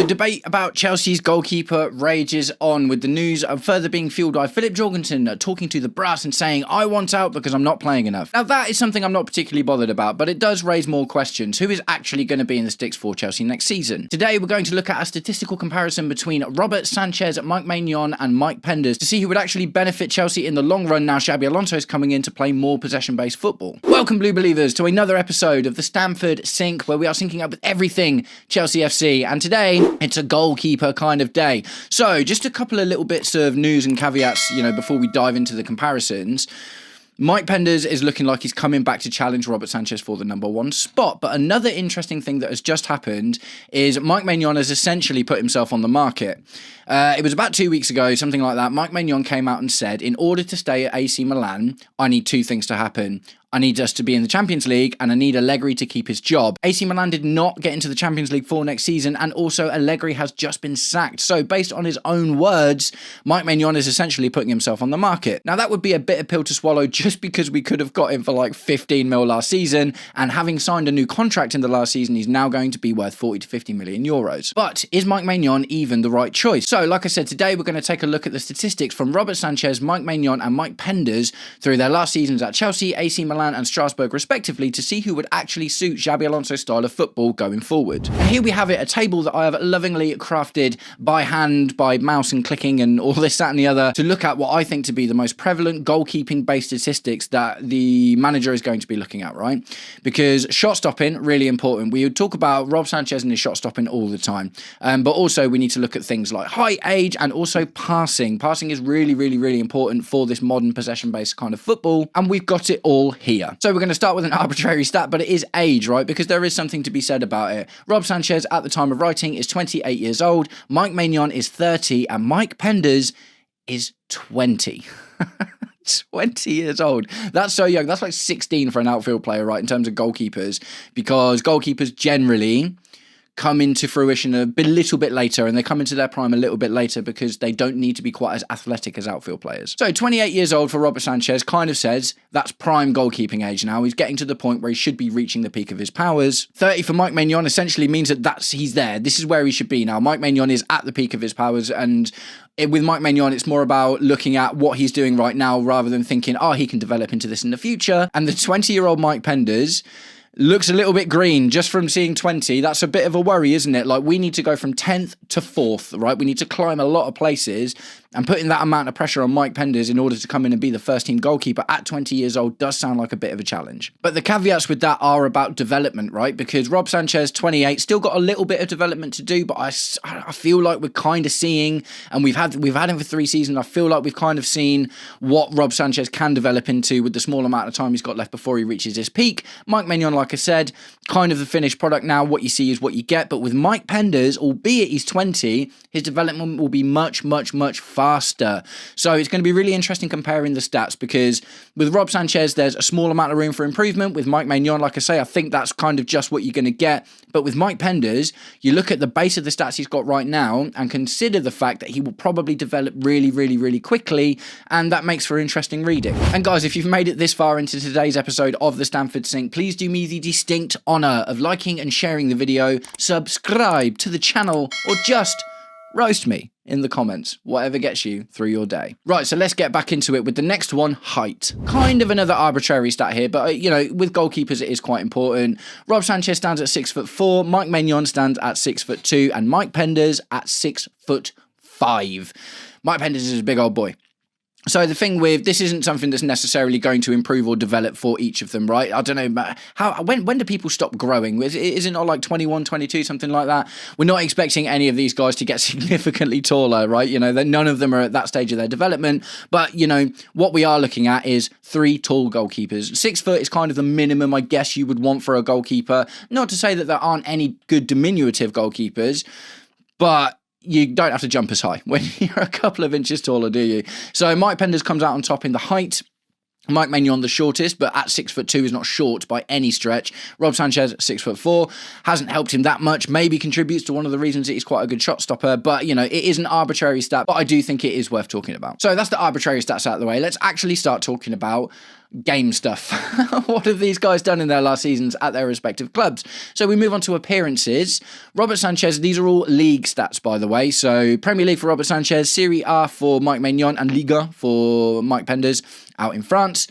debate about Chelsea's goalkeeper rages on, with the news further being fueled by Philip Jorgensen talking to the brass and saying, "I want out because I'm not playing enough." Now that is something I'm not particularly bothered about, but it does raise more questions. Who is actually going to be in the sticks for Chelsea next season? Today we're going to look at a statistical comparison between Robert Sanchez, Mike Maignan and Mike Penders to see who would actually benefit Chelsea in the long run now Xabi Alonso is coming in to play more possession-based football. Welcome, Blue Believers, to another episode of the Stamford Sync, where we are syncing up with everything Chelsea FC, and today it's a goalkeeper kind of day. So just a couple of little bits of news and caveats, before we dive into the comparisons. Mike Penders is looking like he's coming back to challenge Robert Sanchez for the number one spot. But another interesting thing that has just happened is Mike Maignan has essentially put himself on the market. It was about 2 weeks ago, something like that. Mike Maignan came out and said, in order to stay at AC Milan, I need two things to happen. I need us to be in the Champions League, and I need Allegri to keep his job. AC Milan did not get into the Champions League for next season, and also Allegri has just been sacked. So based on his own words, Mike Maignan is essentially putting himself on the market. Now that would be a bitter pill to swallow, just because we could have got him for like 15 mil last season, and having signed a new contract in the last season, he's now going to be worth 40 to 50 million euros. But is Mike Maignan even the right choice? So like I said, today we're going to take a look at the statistics from Robert Sanchez, Mike Maignan and Mike Penders through their last seasons at Chelsea, AC Milan and Strasbourg respectively, to see who would actually suit Xabi Alonso's style of football going forward. And here we have it, a table that I have lovingly crafted by hand, by mouse and clicking and all this, that and the other, to look at what I think to be the most prevalent goalkeeping based statistics that the manager is going to be looking at, right? Because shot stopping, really important. We would talk about Rob Sanchez and his shot stopping all the time, but also we need to look at things like height, age, and also passing. Passing is really, really, really important for this modern possession-based kind of football, and we've got it all here. So we're going to start with an arbitrary stat, but it is age, right? Because there is something to be said about it. Rob Sanchez, at the time of writing, is 28 years old. Mike Maignan is 30, and Mike Penders is 20. 20 years old. That's so young. That's like 16 for an outfield player, right, in terms of goalkeepers, because goalkeepers generally come into fruition a little bit later, and they come into their prime a little bit later because they don't need to be quite as athletic as outfield players. So 28 years old for Robert Sanchez kind of says that's prime goalkeeping age now. He's getting to the point where he should be reaching the peak of his powers. 30 for Mike Maignan essentially means that he's there. This is where he should be now. Mike Maignan is at the peak of his powers, and with Mike Maignan, it's more about looking at what he's doing right now rather than thinking, he can develop into this in the future. And the 20-year-old Mike Penders looks a little bit green just from seeing 20. That's a bit of a worry, isn't it? Like, we need to go from 10th to 4th, right? We need to climb a lot of places, and putting that amount of pressure on Mike Penders in order to come in and be the first team goalkeeper at 20 years old does sound like a bit of a challenge. But the caveats with that are about development, right? Because Rob Sanchez, 28, still got a little bit of development to do, but I feel like we're kind of seeing, and we've had him for 3 seasons, I feel like we've kind of seen what Rob Sanchez can develop into with the small amount of time he's got left before he reaches his peak. Mike Maignan, like I said, kind of the finished product now. What you see is what you get. But with Mike Penders, albeit he's 20, his development will be much, much, much faster. So it's going to be really interesting comparing the stats, because with Rob Sanchez, there's a small amount of room for improvement. With Mike Maignan, like I say, I think that's kind of just what you're going to get. But with Mike Penders, you look at the base of the stats he's got right now and consider the fact that he will probably develop really, really, really quickly, and that makes for interesting reading. And guys, if you've made it this far into today's episode of the Stamford Sync, please do me the distinct honour of liking and sharing the video, subscribe to the channel, or just roast me in the comments, whatever gets you through your day. Right, so let's get back into it with the next one, height. Kind of another arbitrary stat here, but with goalkeepers it is quite important. Rob Sanchez stands at 6'4", Mike Maignan stands at 6'2", and Mike Penders at 6'5". Mike Penders is a big old boy. So the thing with this isn't something that's necessarily going to improve or develop for each of them, right? I don't know, when do people stop growing? Is it not like 21, 22, something like that? We're not expecting any of these guys to get significantly taller, right? None of them are at that stage of their development. But, what we are looking at is 3 tall goalkeepers. 6 foot is kind of the minimum, I guess, you would want for a goalkeeper. Not to say that there aren't any good diminutive goalkeepers, but you don't have to jump as high when you're a couple of inches taller, do you? So Mike Penders comes out on top in the height. Mike Maignan the shortest, but at 6'2" is not short by any stretch. Rob Sanchez at 6'4" hasn't helped him that much. Maybe contributes to one of the reasons that he's quite a good shot stopper, but it is an arbitrary stat, but I do think it is worth talking about. So that's the arbitrary stats out of the way. Let's actually start talking about game stuff. What have these guys done in their last seasons at their respective clubs? So we move on to appearances. Robert Sanchez, these are all league stats, by the way. So Premier League for Robert Sanchez, Serie A for Mike Maignan, and Liga for Mike Penders out in France.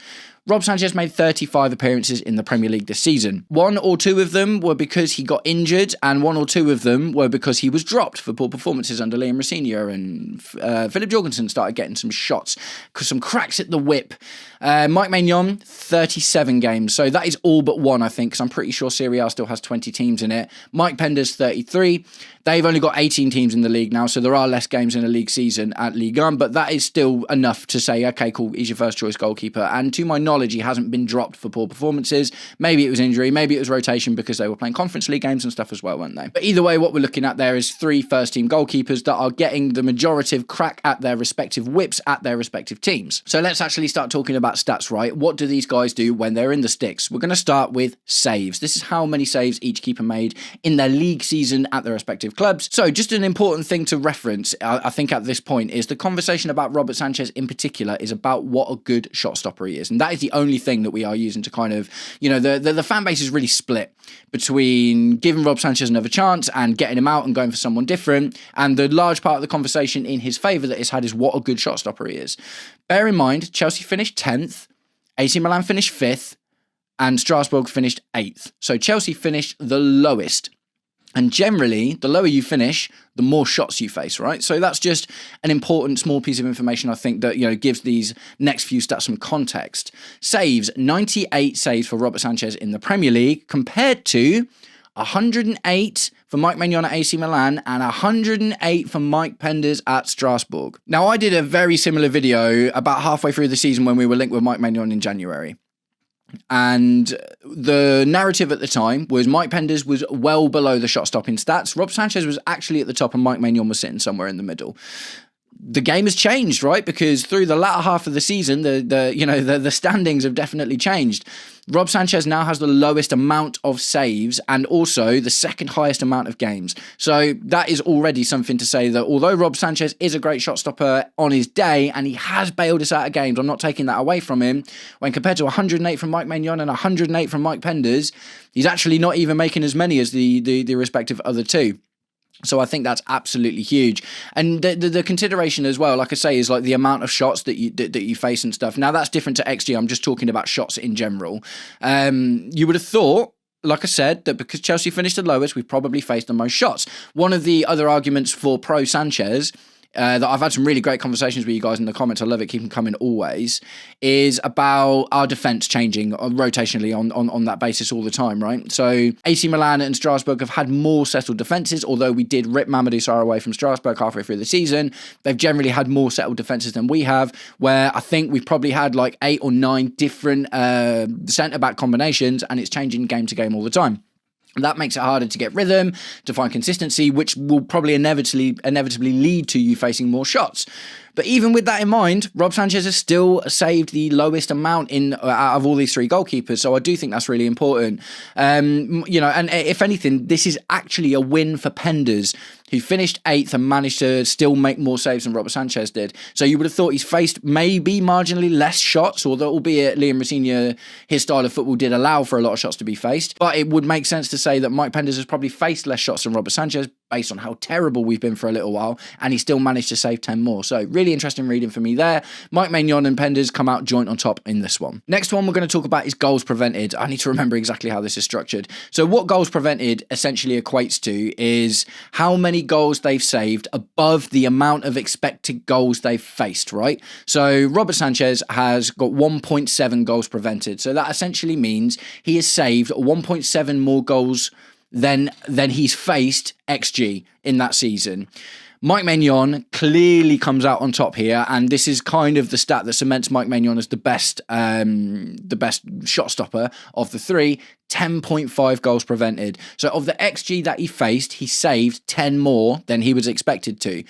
Rob Sanchez made 35 appearances in the Premier League this season. 1 or 2 of them were because he got injured, and 1 or 2 of them were because he was dropped for poor performances under Liam Rosenior, and Philip Jorgensen started getting some shots, some cracks at the whip. Mike Maignan, 37 games. So that is all but 1, I think, because I'm pretty sure Serie A still has 20 teams in it. Mike Penders, 33. They've only got 18 teams in the league now, so there are less games in a league season at Ligue 1, but that is still enough to say, okay, cool, he's your first choice goalkeeper. And to my knowledge, he hasn't been dropped for poor performances. Maybe it was injury, maybe it was rotation because they were playing Conference League games and stuff as well, weren't they? But either way, what we're looking at there is 3 first-team goalkeepers that are getting the majorative crack at their respective whips at their respective teams. So let's actually start talking about stats, right? What do these guys do when they're in the sticks? We're going to start with saves. This is how many saves each keeper made in their league season at their respective clubs. So just an important thing to reference, I think at this point, is the conversation about Robert Sanchez in particular is about what a good shot stopper he is. And that is the only thing that we are using to kind of, the fan base is really split between giving Rob Sanchez another chance and getting him out and going for someone different. And the large part of the conversation in his favour that it's had is what a good shot stopper he is. Bear in mind, Chelsea finished 10th, AC Milan finished 5th, and Strasbourg finished 8th. So Chelsea finished the lowest. And generally, the lower you finish, the more shots you face, right? So that's just an important small piece of information, I think, that gives these next few stats some context. Saves, 98 saves for Robert Sanchez in the Premier League, compared to 108 for Mike Maignan at AC Milan and 108 for Mike Penders at Strasbourg. Now, I did a very similar video about halfway through the season when we were linked with Mike Maignan in January. And the narrative at the time was Mike Penders was well below the shot stopping stats. Rob Sanchez was actually at the top and Mike Maignan was sitting somewhere in the middle. The game has changed, right? Because through the latter half of the season, the standings have definitely changed. Rob Sanchez now has the lowest amount of saves and also the second highest amount of games. So that is already something to say that although Rob Sanchez is a great shot stopper on his day and he has bailed us out of games, I'm not taking that away from him. When compared to 108 from Mike Maignan and 108 from Mike Penders, he's actually not even making as many as the respective other two. So I think that's absolutely huge. And the consideration as well, like I say, is like the amount of shots that you face and stuff. Now that's different to XG. I'm just talking about shots in general. You would have thought, like I said, that because Chelsea finished the lowest, we've probably faced the most shots. One of the other arguments for pro Sanchez, that I've had some really great conversations with you guys in the comments, I love it, keep them coming always, is about our defence changing rotationally on that basis all the time, right? So AC Milan and Strasbourg have had more settled defences, although we did rip Mamadou Sarr away from Strasbourg halfway through the season. They've generally had more settled defences than we have, where I think we've probably had like 8 or 9 different centre-back combinations, and it's changing game to game all the time. That makes it harder to get rhythm, to find consistency, which will probably inevitably lead to you facing more shots. But even with that in mind, Rob Sanchez has still saved the lowest amount out of all these 3 goalkeepers. So I do think that's really important. And if anything, this is actually a win for Penders, who finished 8th and managed to still make more saves than Robert Sanchez did. So you would have thought he's faced maybe marginally less shots, although albeit Liam Rosenior, his style of football did allow for a lot of shots to be faced. But it would make sense to say that Mike Penders has probably faced less shots than Robert Sanchez based on how terrible we've been for a little while, and he still managed to save 10 more. So really interesting reading for me there. Mike Maignan and Penders come out joint on top in this one. Next one we're going to talk about is goals prevented. I need to remember exactly how this is structured. So what goals prevented essentially equates to is how many goals they've saved above the amount of expected goals they've faced, right? So Robert Sanchez has got 1.7 goals prevented. So that essentially means he has saved 1.7 more goals than he's faced XG in that season. Mike Maignan clearly comes out on top here, and this is kind of the stat that cements Mike Maignan as the best shot stopper of the 3. 10.5 goals prevented. So of the XG that he faced, he saved 10 more than he was expected to.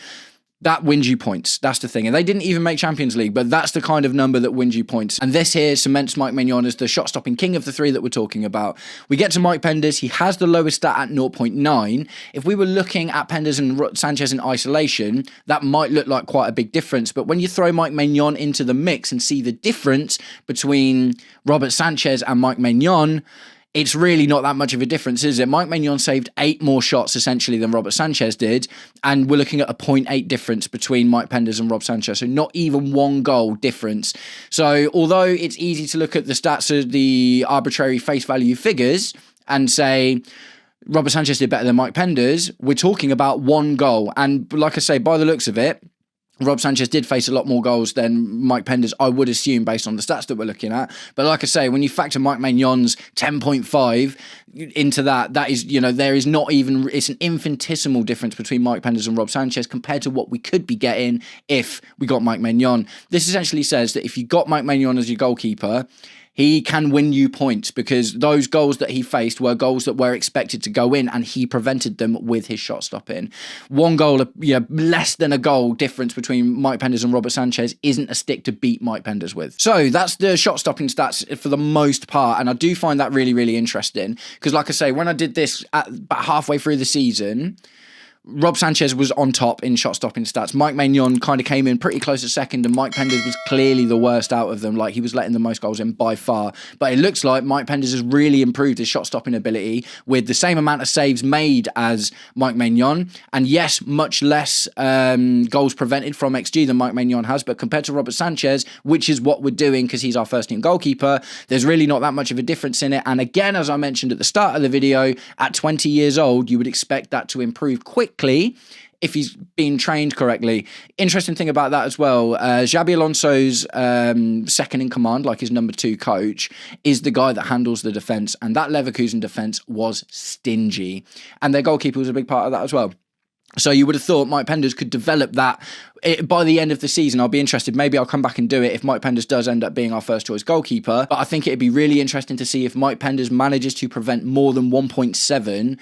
That wins you points. That's the thing. And they didn't even make Champions League, but that's the kind of number that wins you points. And this here cements Mike Maignan as the shot-stopping king of the three that we're talking about. We get to Mike Penders. He has the lowest stat at 0.9. If we were looking at Penders and Sanchez in isolation, that might look like quite a big difference. But when you throw Mike Maignan into the mix and see the difference between Robert Sanchez and Mike Maignan, it's really not that much of a difference, is it? Mike Maignan saved 8 more shots, essentially, than Robert Sanchez did, and we're looking at a 0.8 difference between Mike Penders and Rob Sanchez, so not even 1 goal difference. So, although it's easy to look at the stats of the arbitrary face value figures and say Robert Sanchez did better than Mike Penders, we're talking about 1 goal, and like I say, by the looks of it, Rob Sanchez did face a lot more goals than Mike Penders, I would assume, based on the stats that we're looking at. But like I say, when you factor Mike Maignan's 10.5 into that is, there is not even, it's an infinitesimal difference between Mike Penders and Rob Sanchez compared to what we could be getting if we got Mike Maignan. This essentially says that if you got Mike Maignan as your goalkeeper, he can win you points because those goals that he faced were goals that were expected to go in and he prevented them with his shot stopping. 1 goal, less than a goal difference between Mike Penders and Robert Sanchez isn't a stick to beat Mike Penders with. So that's the shot stopping stats for the most part. And I do find that really, really interesting because like I say, when I did this at about halfway through the season, Rob Sanchez was on top in shot-stopping stats. Mike Maignan kind of came in pretty close to second, and Mike Penders was clearly the worst out of them. Like, he was letting the most goals in by far. But it looks like Mike Penders has really improved his shot-stopping ability with the same amount of saves made as Mike Maignan. And yes, much less goals prevented from XG than Mike Maignan has. But compared to Robert Sanchez, which is what we're doing because he's our first-team goalkeeper, there's really not that much of a difference in it. And again, as I mentioned at the start of the video, at 20 years old, you would expect that to improve quickly if he's been trained correctly. Interesting thing about that as well, Xabi Alonso's second in command, like his number 2 coach, is the guy that handles the defence, and that Leverkusen defence was stingy, and their goalkeeper was a big part of that as well. So you would have thought Mike Penders could develop that by the end of the season. I'll be interested. Maybe I'll come back and do it if Mike Penders does end up being our first choice goalkeeper. But I think it'd be really interesting to see if Mike Penders manages to prevent more than 1.7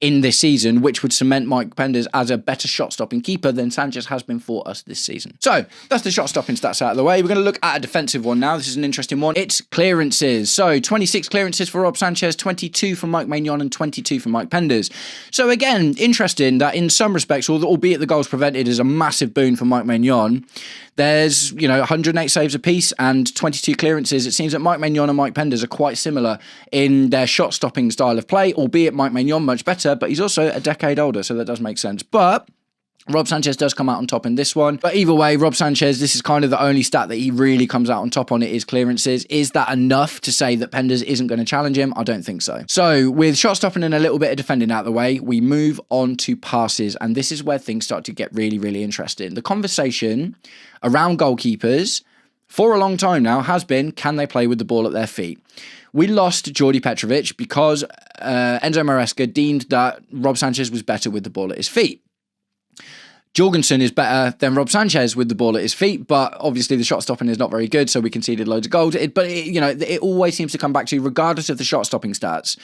in this season, which would cement Mike Penders as a better shot-stopping keeper than Sanchez has been for us this season. So, that's the shot-stopping stats out of the way. We're going to look at a defensive one now. This is an interesting one. It's clearances. So, 26 clearances for Rob Sanchez, 22 for Mike Maignan, and 22 for Mike Penders. So, again, interesting that in some respects, albeit the goals prevented is a massive boon for Mike Maignan, there's, 108 saves apiece and 22 clearances. It seems that Mike Maignan and Mike Penders are quite similar in their shot-stopping style of play, albeit Mike Maignan much better, but he's also a decade older, so that does make sense. But Rob Sanchez does come out on top in this one. But either way, Rob Sanchez, this is kind of the only stat that he really comes out on top on. It is clearances. Is that enough to say that Penders isn't going to challenge him? I don't think so. So with shot stopping and a little bit of defending out of the way, we move on to passes. And this is where things start to get really, really interesting. The conversation around goalkeepers for a long time now has been, can they play with the ball at their feet? We lost Djordje Petrovic because Enzo Maresca deemed that Rob Sanchez was better with the ball at his feet. Jorgensen is better than Rob Sanchez with the ball at his feet, but obviously the shot stopping is not very good, so we conceded loads of goals. It always seems to come back to, regardless of the shot stopping stats,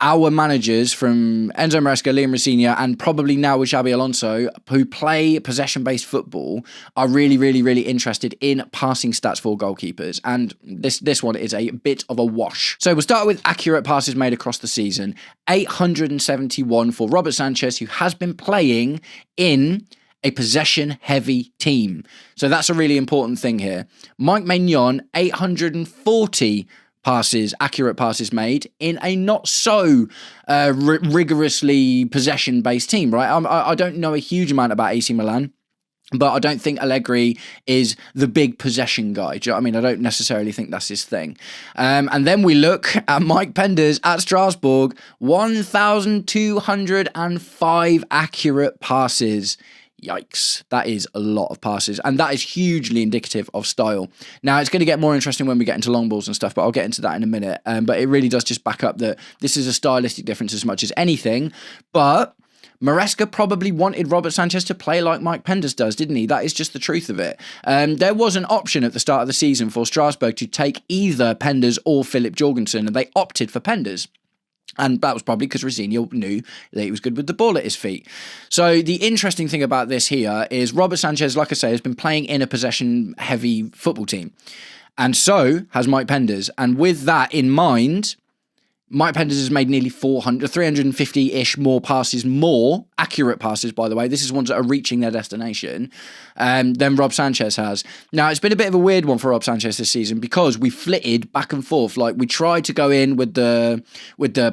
our managers from Enzo Maresca, Liam Rosenior, and probably now with Xabi Alonso, who play possession-based football, are really, really, really interested in passing stats for goalkeepers. And this one is a bit of a wash. So we'll start with accurate passes made across the season. 871 for Robert Sanchez, who has been playing in a possession-heavy team. So that's a really important thing here. Mike Maignan, 840 accurate passes made in a not so rigorously possession-based team, right? I don't know a huge amount about AC Milan, but I don't think Allegri is the big possession guy. Do you know what I mean? I don't necessarily think that's his thing. And then we look at Mike Penders at Strasbourg, 1,205 accurate passes. Yikes, that is a lot of passes, and that is hugely indicative of style. Now, it's going to get more interesting when we get into long balls and stuff, but I'll get into that in a minute. But it really does just back up that this is a stylistic difference as much as anything, but Maresca probably wanted Robert Sanchez to play like Mike Penders does, didn't he? That is just the truth of it. There was an option at the start of the season for Strasbourg to take either Penders or Philip Jorgensen, and they opted for Penders. And that was probably because Rosenior knew that he was good with the ball at his feet. So the interesting thing about this here is Robert Sanchez, like I say, has been playing in a possession-heavy football team. And so has Mike Penders. And with that in mind, Mike Penders has made nearly 350-ish more passes, more accurate passes, by the way. This is ones that are reaching their destination, than Rob Sanchez has. Now, it's been a bit of a weird one for Rob Sanchez this season because we flitted back and forth. Like, we tried to go in with the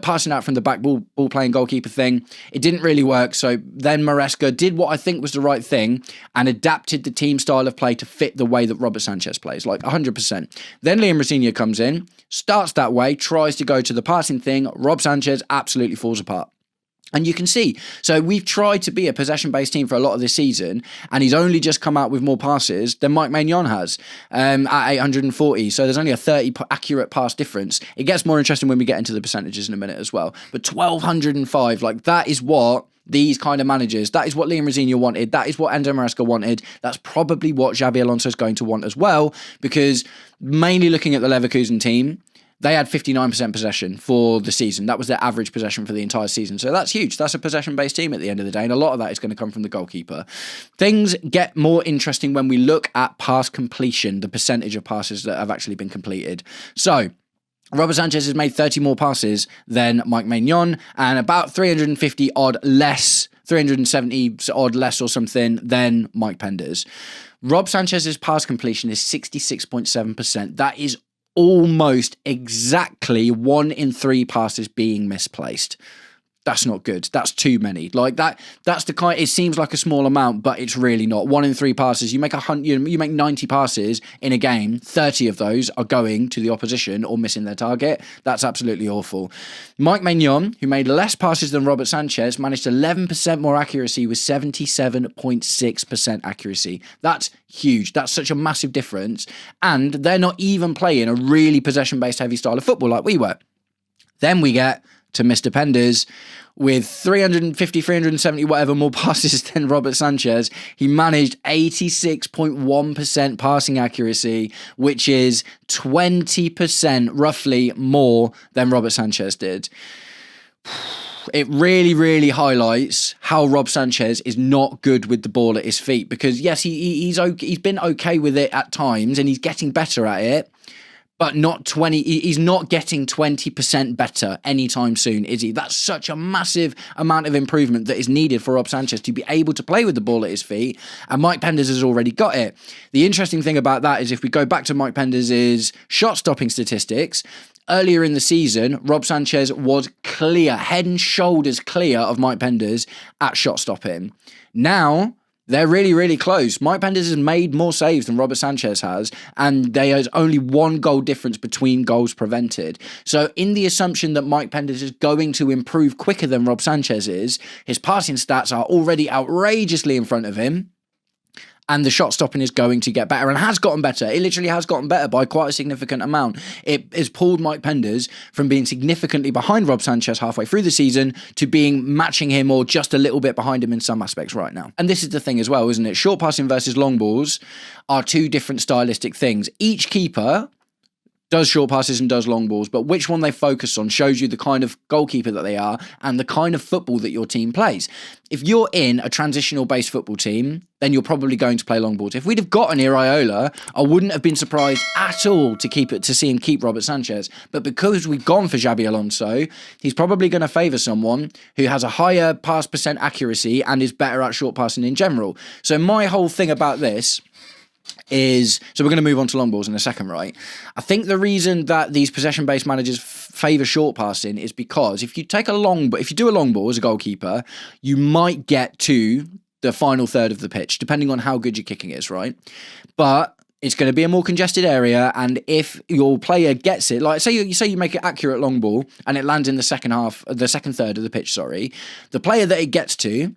passing out from the back ball playing goalkeeper thing. It didn't really work. So then Maresca did what I think was the right thing and adapted the team style of play to fit the way that Robert Sanchez plays, like 100%. Then Liam Rosenior comes in, starts that way, tries to go to the passing thing. Rob Sanchez absolutely falls apart. And you can see, so we've tried to be a possession-based team for a lot of this season, and he's only just come out with more passes than Mike Maignan has at 840. So there's only a 30 accurate pass difference. It gets more interesting when we get into the percentages in a minute as well. But 1,205, like that is what these kind of managers, that is what Liam Rosenior wanted. That is what Enzo Maresca wanted. That's probably what Xabi Alonso is going to want as well, because mainly looking at the Leverkusen team, they had 59% possession for the season. That was their average possession for the entire season. So that's huge. That's a possession-based team at the end of the day. And a lot of that is going to come from the goalkeeper. Things get more interesting when we look at pass completion, the percentage of passes that have actually been completed. So Robert Sanchez has made 30 more passes than Mike Maignan and about 350 odd less, 370 odd less or something than Mike Penders. Rob Sanchez's pass completion is 66.7%. That is almost exactly 1 in 3 passes being misplaced. That's not good. That's too many. Like that's the kind. It seems like a small amount, but it's really not. 1 in 3 passes. You make you make 90 passes in a game. 30 of those are going to the opposition or missing their target. That's absolutely awful. Mike Maignan, who made less passes than Robert Sanchez, managed 11% more accuracy with 77.6% accuracy. That's huge. That's such a massive difference. And they're not even playing a really possession-based heavy style of football like we were. Then we get to Mr. Penders with 350, 370 whatever more passes than Robert Sanchez. He managed 86.1% passing accuracy, which is 20% roughly more than Robert Sanchez did. It really, really highlights how Rob Sanchez is not good with the ball at his feet, because yes, he's been okay with it at times and he's getting better at it. But not 20, he's not getting 20% better anytime soon, is he? That's such a massive amount of improvement that is needed for Rob Sanchez to be able to play with the ball at his feet, and Mike Penders has already got it. The interesting thing about that is if we go back to Mike Penders' shot-stopping statistics, earlier in the season, Rob Sanchez was clear, head and shoulders clear of Mike Penders at shot-stopping. Now they're really, really close. Mike Penders has made more saves than Robert Sanchez has, and there is only 1 goal difference between goals prevented. So in the assumption that Mike Penders is going to improve quicker than Rob Sanchez is, his passing stats are already outrageously in front of him, and the shot stopping is going to get better and has gotten better. It literally has gotten better by quite a significant amount. It has pulled Mike Penders from being significantly behind Rob Sanchez halfway through the season to being matching him or just a little bit behind him in some aspects right now. And this is the thing as well, isn't it? Short passing versus long balls are 2 different stylistic things. Each keeper does short passes and does long balls, but which one they focus on shows you the kind of goalkeeper that they are and the kind of football that your team plays. If you're in a transitional-based football team, then you're probably going to play long balls. If we'd have got an Iraola, I wouldn't have been surprised at all to see him keep Robert Sanchez. But because we've gone for Xabi Alonso, he's probably going to favour someone who has a higher pass percent accuracy and is better at short passing in general. So my whole thing about this is, so we're going to move on to long balls in a second, right? I think the reason that these possession-based managers favour short passing is because if you do a long ball as a goalkeeper, you might get to the final third of the pitch, depending on how good your kicking is, right? But it's going to be a more congested area, and if your player gets it, like say you make an accurate long ball and it lands in the second third of the pitch, the player that it gets to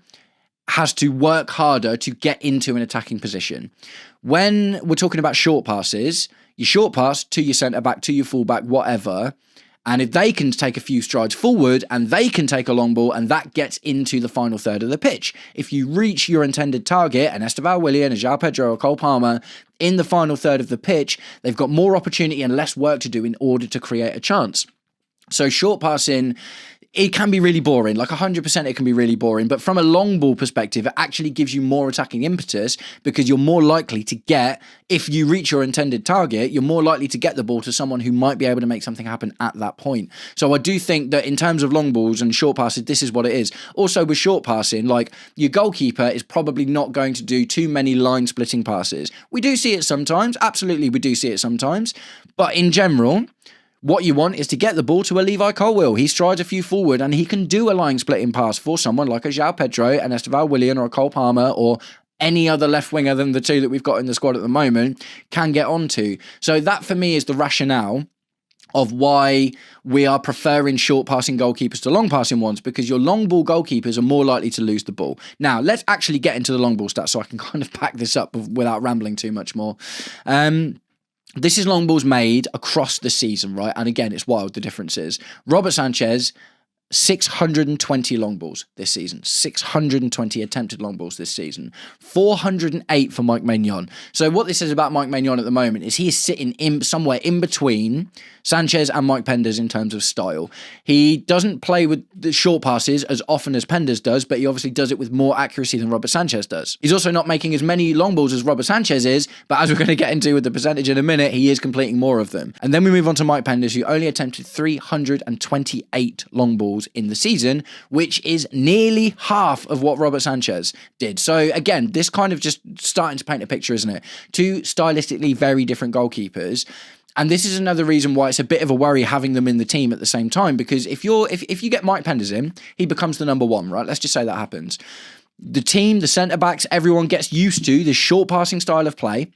has to work harder to get into an attacking position. When we're talking about short passes, you short pass to your centre-back, to your full-back, whatever, and if they can take a few strides forward and they can take a long ball and that gets into the final third of the pitch. If you reach your intended target, an Esteban Willian, a João Pedro or Cole Palmer, in the final third of the pitch, they've got more opportunity and less work to do in order to create a chance. So short passing, it can be really boring. Like 100% it can be really boring. But from a long ball perspective, it actually gives you more attacking impetus because you're more likely to get, if you reach your intended target, you're more likely to get the ball to someone who might be able to make something happen at that point. So I do think that in terms of long balls and short passes, this is what it is. Also with short passing, like your goalkeeper is probably not going to do too many line splitting passes. We do see it sometimes. Absolutely, we do see it sometimes. But in general, what you want is to get the ball to a Levi Colwill. He strides a few forward and he can do a line splitting pass for someone like a João Pedro, an Esteval Willian or a Cole Palmer or any other left winger than the two that we've got in the squad at the moment can get onto. So that for me is the rationale of why we are preferring short passing goalkeepers to long passing ones, because your long ball goalkeepers are more likely to lose the ball. Now, let's actually get into the long ball stats so I can kind of pack this up without rambling too much more. This is long balls made across the season, right? And again, it's wild, the difference is. Robert Sanchez, 620 long balls this season. 620 attempted long balls this season. 408 for Mike Maignan. So what this says about Mike Maignan at the moment is he is sitting in somewhere in between Sanchez and Mike Penders in terms of style. He doesn't play with the short passes as often as Penders does, but he obviously does it with more accuracy than Robert Sanchez does. He's also not making as many long balls as Robert Sanchez is, but as we're going to get into with the percentage in a minute, he is completing more of them. And then we move on to Mike Penders, who only attempted 328 long balls in the season, which is nearly half of what Robert Sanchez did. So again, this kind of just starting to paint a picture, isn't it? Two stylistically very different goalkeepers. And this is another reason why it's a bit of a worry having them in the team at the same time, because if you get Mike Penders in, he becomes the number one, right? Let's just say that happens. The team, the centre-backs, everyone gets used to this short passing style of play.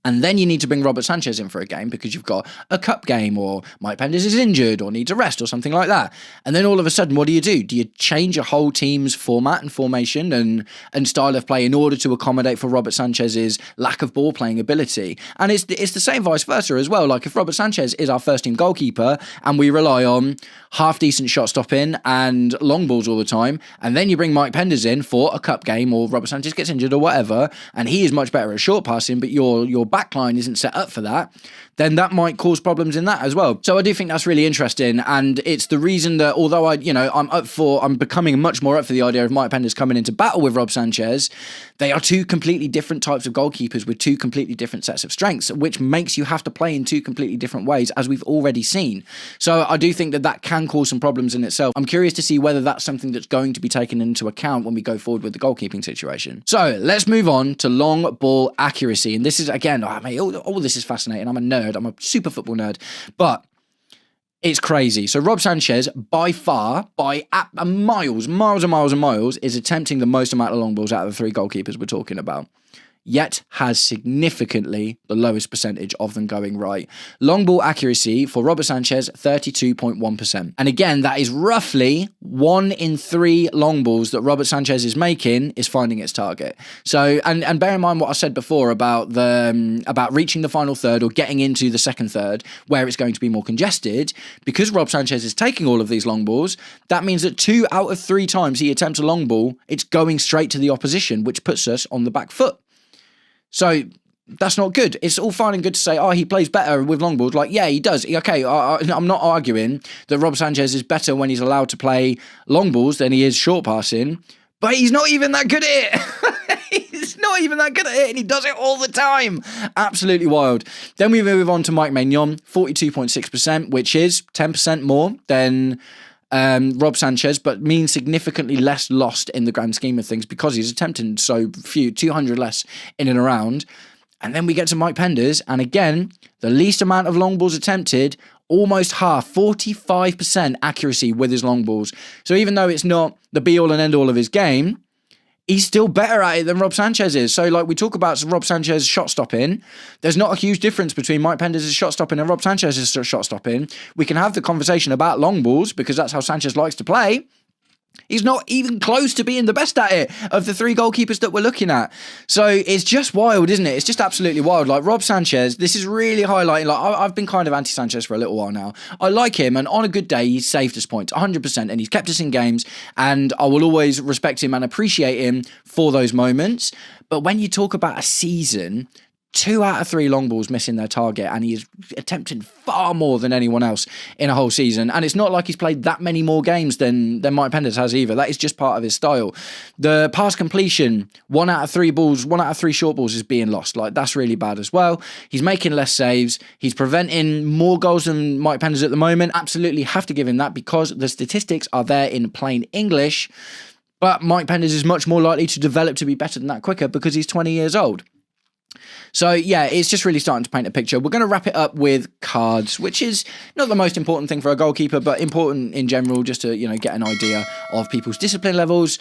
And then you need to bring Robert Sanchez in for a game because you've got a cup game or Mike Penders is injured or needs a rest or something like that. And then all of a sudden, what do? Do you change your whole team's format and formation and style of play in order to accommodate for Robert Sanchez's lack of ball playing ability? And it's the same vice versa as well. Like if Robert Sanchez is our first team goalkeeper and we rely on half decent shot stopping and long balls all the time, and then you bring Mike Penders in for a cup game or Robert Sanchez gets injured or whatever, and he is much better at short passing, but your backline isn't set up for that, then that might cause problems in that as well. So I do think that's really interesting, and it's the reason that although I'm becoming much more up for the idea of Mike Penders coming into battle with Rob Sanchez, they are two completely different types of goalkeepers with two completely different sets of strengths, which makes you have to play in two completely different ways, as we've already seen. So I do think that can cause some problems in itself. I'm curious to see whether that's something that's going to be taken into account when we go forward with the goalkeeping situation. So let's move on to long ball accuracy, and this is again, all this is fascinating. I'm a nerd. I'm a super football nerd, but it's crazy. So Rob Sanchez, by far, by miles and miles and miles, is attempting the most amount of long balls out of the three goalkeepers we're talking about, yet has significantly the lowest percentage of them going right. Long ball accuracy for Robert Sanchez, 32.1%. And again, that is roughly 1 in 3 long balls that Robert Sanchez is making is finding its target. So, and bear in mind what I said before about reaching the final third or getting into the second third where it's going to be more congested. Because Rob Sanchez is taking all of these long balls, that means that 2 out of 3 times he attempts a long ball, it's going straight to the opposition, which puts us on the back foot. So that's not good. It's all fine and good to say, he plays better with long balls. Like, yeah, he does. Okay, I'm not arguing that Rob Sanchez is better when he's allowed to play long balls than he is short passing, but he's not even that good at it. He's not even that good at it, and he does it all the time. Absolutely wild. Then we move on to Mike Maignan, 42.6%, which is 10% more than Rob Sanchez, but means significantly less lost in the grand scheme of things because he's attempting so few, 200 less in and around. And then we get to Mike Penders, and again, the least amount of long balls attempted, almost half, 45% accuracy with his long balls. So even though it's not the be-all and end-all of his game, he's still better at it than Rob Sanchez is. So like we talk about Rob Sanchez's shot stopping, there's not a huge difference between Mike Penders' shot stopping and Rob Sanchez's shot stopping. We can have the conversation about long balls because that's how Sanchez likes to play. He's not even close to being the best at it of the 3 goalkeepers that we're looking at. So it's just wild, isn't it? It's just absolutely wild. Like Rob Sanchez, this is really highlighting, like I've been kind of anti-Sanchez for a little while now. I like him, and on a good day, he's saved us points, 100%, and he's kept us in games, and I will always respect him and appreciate him for those moments. But when you talk about a season, 2 out of 3 long balls missing their target, and he is attempting far more than anyone else in a whole season. And it's not like he's played that many more games than Mike Penders has either. That is just part of his style. The pass completion, 1 out of 3 balls, 1 out of 3 short balls is being lost. Like, that's really bad as well. He's making less saves. He's preventing more goals than Mike Penders at the moment. Absolutely have to give him that, because the statistics are there in plain English. But Mike Penders is much more likely to develop to be better than that quicker, because he's 20 years old. So, yeah, it's just really starting to paint a picture. We're going to wrap it up with cards, which is not the most important thing for a goalkeeper, but important in general, just to, get an idea of people's discipline levels.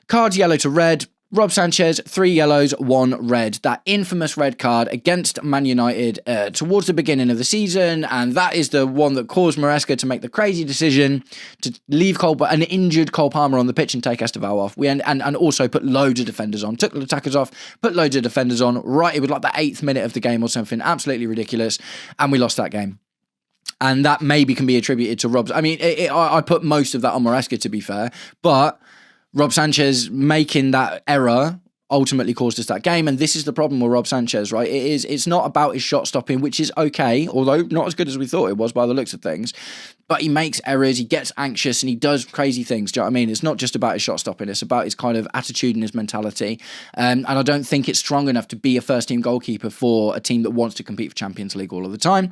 Cards yellow to red. Rob Sanchez, 3 yellows, 1 red. That infamous red card against Man United towards the beginning of the season, and that is the one that caused Maresca to make the crazy decision to leave an injured Cole Palmer on the pitch and take Estevao off. And also put loads of defenders on. Took the attackers off, put loads of defenders on. Right, it was like the 8th minute of the game or something. Absolutely ridiculous. And we lost that game. And that maybe can be attributed to Rob's. I mean, I put most of that on Maresca, to be fair, but Rob Sanchez making that error ultimately caused us that game, and this is the problem with Rob Sanchez, right? It's not about his shot stopping, which is okay, although not as good as we thought it was by the looks of things, but he makes errors, he gets anxious, and he does crazy things. Do you know what I mean? It's not just about his shot stopping, it's about his kind of attitude and his mentality, and I don't think it's strong enough to be a first-team goalkeeper for a team that wants to compete for Champions League all of the time.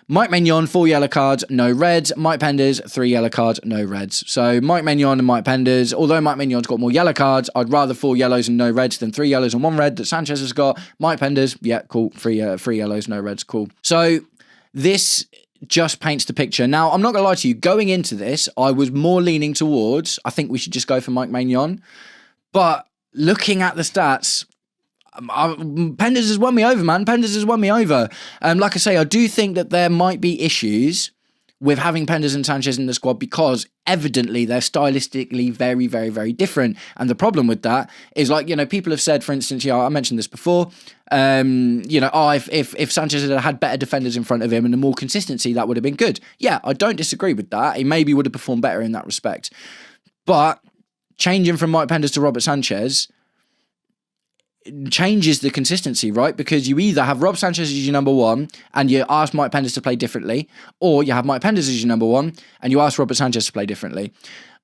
Mike Maignan, 4 yellow cards, no reds. Mike Penders, 3 yellow cards, no reds. So Mike Maignan and Mike Penders, although Mike Maignan's got more yellow cards, I'd rather 4 yellows and no reds than 3 yellows and 1 red that Sanchez has got. Mike Penders, yeah, cool. 3 yellows, no reds, cool. So this just paints the picture. Now, I'm not going to lie to you, going into this, I was more leaning towards, I think we should just go for Mike Maignan. But looking at the stats, Penders has won me over, man. Penders has won me over. Like I say, I do think that there might be issues with having Penders and Sanchez in the squad, because evidently they're stylistically very, very, very different. And the problem with that is, like, people have said, for instance, I mentioned this before, if Sanchez had had better defenders in front of him and more consistency, that would have been good. Yeah, I don't disagree with that. He maybe would have performed better in that respect. But changing from Mike Penders to Robert Sanchez changes the consistency, right? Because you either have Rob Sanchez as your number 1 and you ask Mike Penders to play differently, or you have Mike Penders as your number 1 and you ask Robert Sanchez to play differently.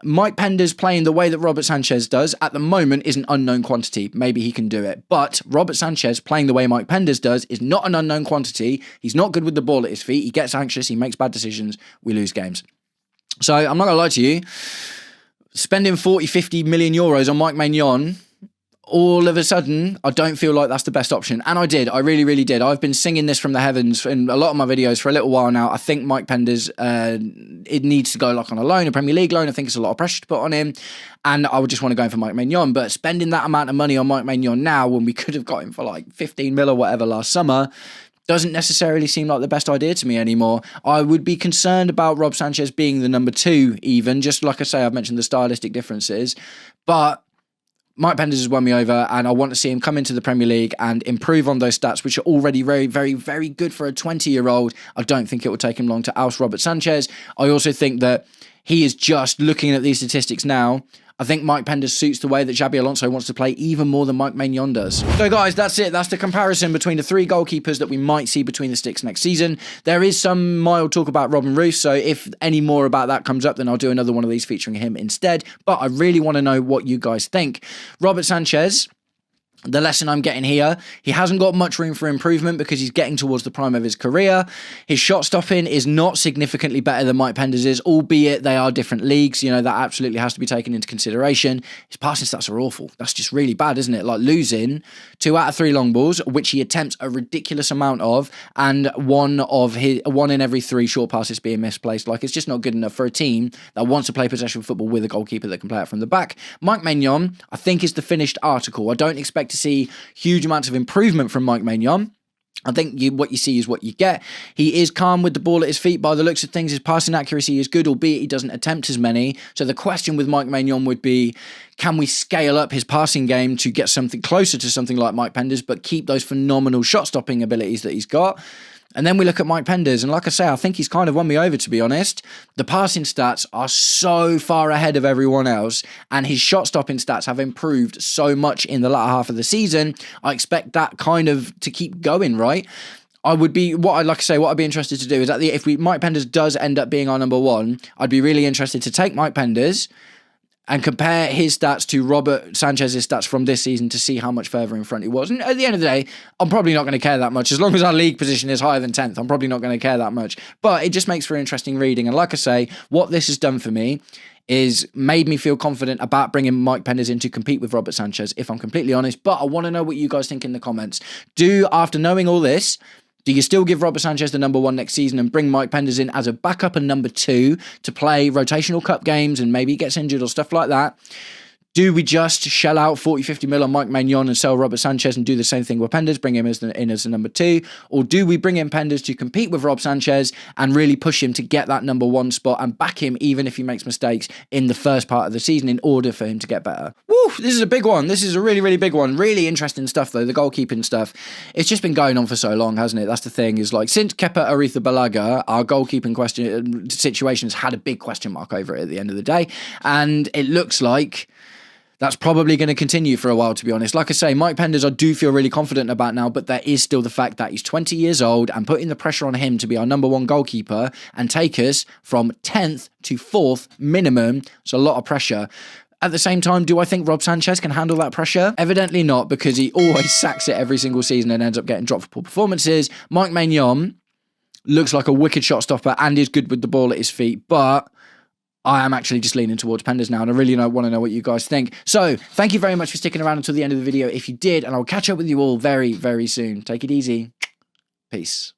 Mike Penders playing the way that Robert Sanchez does at the moment is an unknown quantity. Maybe he can do it. But Robert Sanchez playing the way Mike Penders does is not an unknown quantity. He's not good with the ball at his feet. He gets anxious. He makes bad decisions. We lose games. So I'm not going to lie to you. Spending 40, 50 million euros on Mike Maignan, all of a sudden, I don't feel like that's the best option. And I did. I really, really did. I've been singing this from the heavens in a lot of my videos for a little while now. I think Mike Penders, it needs to go like on a loan, a Premier League loan. I think it's a lot of pressure to put on him. And I would just want to go in for Mike Maignan. But spending that amount of money on Mike Maignan now, when we could have got him for like 15 mil or whatever last summer, doesn't necessarily seem like the best idea to me anymore. I would be concerned about Rob Sanchez being the number 2 even. Just like I say, I've mentioned the stylistic differences. But Mike Penders has won me over, and I want to see him come into the Premier League and improve on those stats, which are already very, very, very good for a 20-year-old. I don't think it will take him long to oust Robert Sanchez. I also think that he is just looking at these statistics now. I think Mike Penders suits the way that Xabi Alonso wants to play even more than Mike Maignan does. So guys, that's it. That's the comparison between the 3 goalkeepers that we might see between the sticks next season. There is some mild talk about Robin Roos, so if any more about that comes up, then I'll do another one of these featuring him instead. But I really want to know what you guys think. Robert Sanchez, the lesson I'm getting here, he hasn't got much room for improvement because he's getting towards the prime of his career. His shot stopping is not significantly better than Mike Penders is, albeit they are different leagues. That absolutely has to be taken into consideration. His passing stats are awful. That's just really bad, isn't it? Like losing 2 out of 3 long balls, which he attempts a ridiculous amount of, and one in every 3 short passes being misplaced. Like, it's just not good enough for a team that wants to play possession football with a goalkeeper that can play it from the back. Mike Maignan, I think, is the finished article. I don't expect to see huge amounts of improvement from Mike Maignan. I think what you see is what you get. He is calm with the ball at his feet by the looks of things. His passing accuracy is good, albeit he doesn't attempt as many. So the question with Mike Maignan would be, can we scale up his passing game to get something closer to something like Mike Penders, but keep those phenomenal shot-stopping abilities that he's got? And then we look at Mike Penders, and like I say, I think he's kind of won me over, to be honest. The passing stats are so far ahead of everyone else, and his shot-stopping stats have improved so much in the latter half of the season. I expect that kind of to keep going, right? What I'd be interested to do is if Mike Penders does end up being our number one, I'd be really interested to take Mike Penders and compare his stats to Robert Sanchez's stats from this season to see how much further in front he was. And at the end of the day, I'm probably not going to care that much. As long as our league position is higher than 10th, I'm probably not going to care that much. But it just makes for interesting reading. And like I say, what this has done for me is made me feel confident about bringing Mike Penders in to compete with Robert Sanchez, if I'm completely honest. But I want to know what you guys think in the comments. After knowing all this, do you still give Robert Sanchez the number one next season and bring Mike Penders in as a backup and number two to play rotational cup games and maybe he gets injured or stuff like that? Do we just shell out 40, 50 mil on Mike Maignan and sell Robert Sanchez and do the same thing with Penders, bring him in as a number two? Or do we bring in Penders to compete with Rob Sanchez and really push him to get that number one spot and back him even if he makes mistakes in the first part of the season in order for him to get better? Woo, this is a big one. This is a really, really big one. Really interesting stuff though, the goalkeeping stuff. It's just been going on for so long, hasn't it? That's the thing, is like since Kepa Arrizabalaga, our goalkeeping situation has had a big question mark over it at the end of the day. And it looks like that's probably going to continue for a while, to be honest. Like I say, Mike Penders I do feel really confident about now, but there is still the fact that he's 20 years old and putting the pressure on him to be our number one goalkeeper and take us from 10th to 4th minimum. It's a lot of pressure. At the same time, do I think Rob Sanchez can handle that pressure? Evidently not, because he always sacks it every single season and ends up getting dropped for poor performances. Mike Maignan looks like a wicked shot stopper and is good with the ball at his feet, but I am actually just leaning towards Penders now, and I really want to know what you guys think. So, thank you very much for sticking around until the end of the video if you did, and I'll catch up with you all very, very soon. Take it easy. Peace.